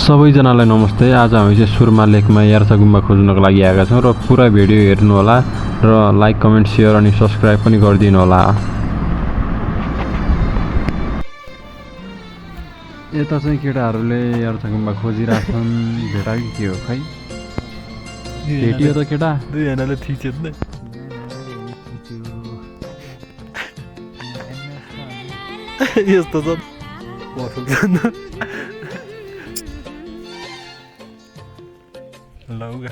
सबैजनालाई नमस्ते। आज हामी चाहिँ सुरमा लेकमा यार्सा गुम्बा खोज्नको लागि आएका छौँ र पुरा भिडियो हेर्नु होला र लाइक कमेन्ट सेयर अनि सब्स्क्राइब पनि गरिदिनु होला। यता चाहिँ केटाहरूले यार्सा गुम्बा खोजिरहेछन्। भेटायो कि के हो खै? भेटियो त केटा? दुई जनाले थिच्यो नि यस्तो छ लौगा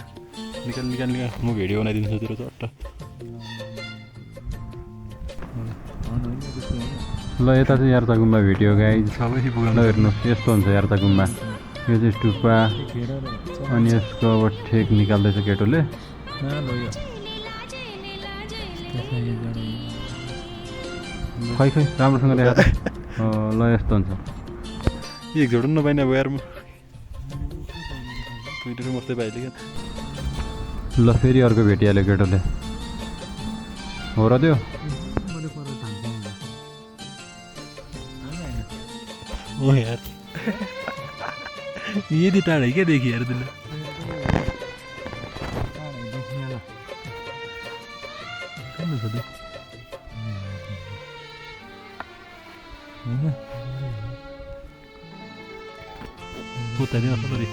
निकाल निकाल निकाल म भिडियो बनाइदिन्छु तेरो चट्ट ल यता चाहिँ यार्सा गुम्बा भेटियो गाइज। सबै पुग्नु हेर्नुहोस् यस्तो हुन्छ यार्सा गुम्बा। यो चाहिँ टुप्पा अनि यसको अब ठेक निकाल्दैछ केटोले। खै खै राम्रोसँग देखा त। ल यस्तो हुन्छ। एक जोड नपाइने अब यार म ट्विटर मात्रै पाइले क्या। ल फेरि अर्को भेटिहाल्यो केटोले। हो र त्यो ओ यार यदि टाढै क्या देखि यार त्यसले पुत्तादिन सरी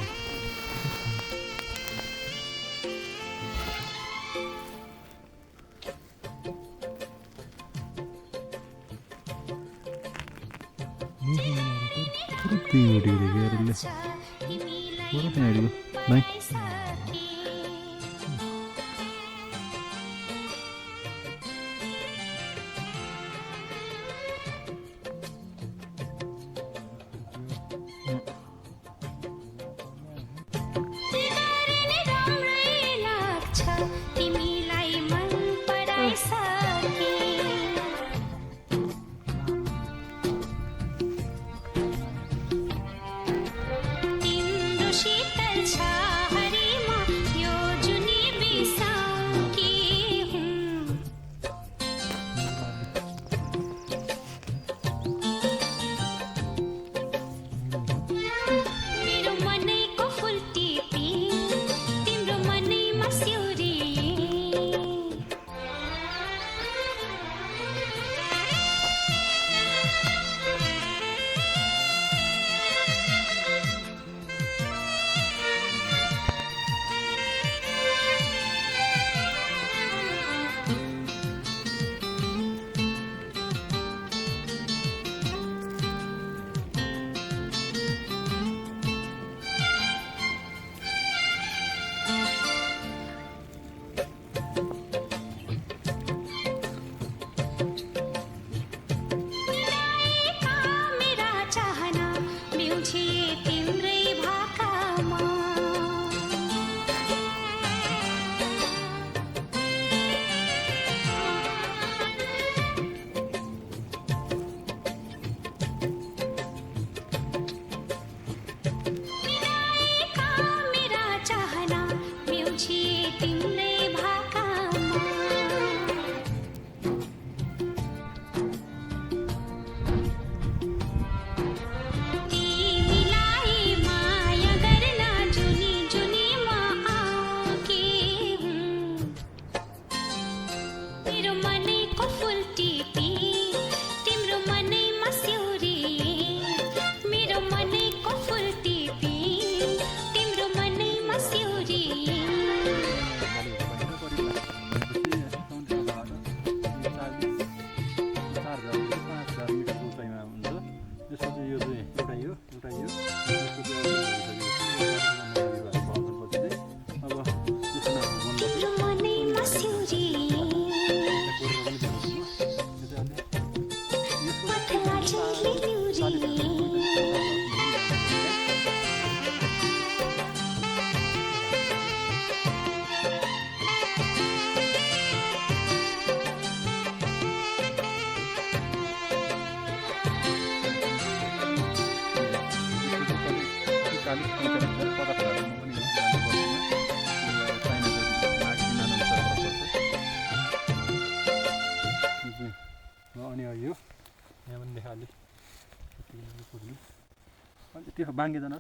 त्यो बाङ्गे जान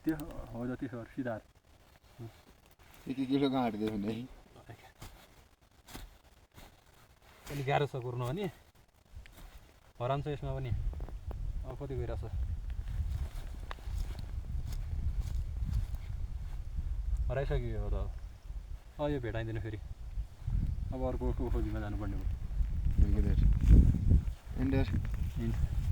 त्यो हो जति सर सिधा एक किलो कहाँ हट्दै भने अलिक गाह्रो छ कुर्नु भने हरान्छ यसमा पनि अब कति गइरहेछ हराइसक्यो हो त यो भेटाइँदैन फेरि अब अर्को खोजीमा जानुपर्ने भयो इन्डर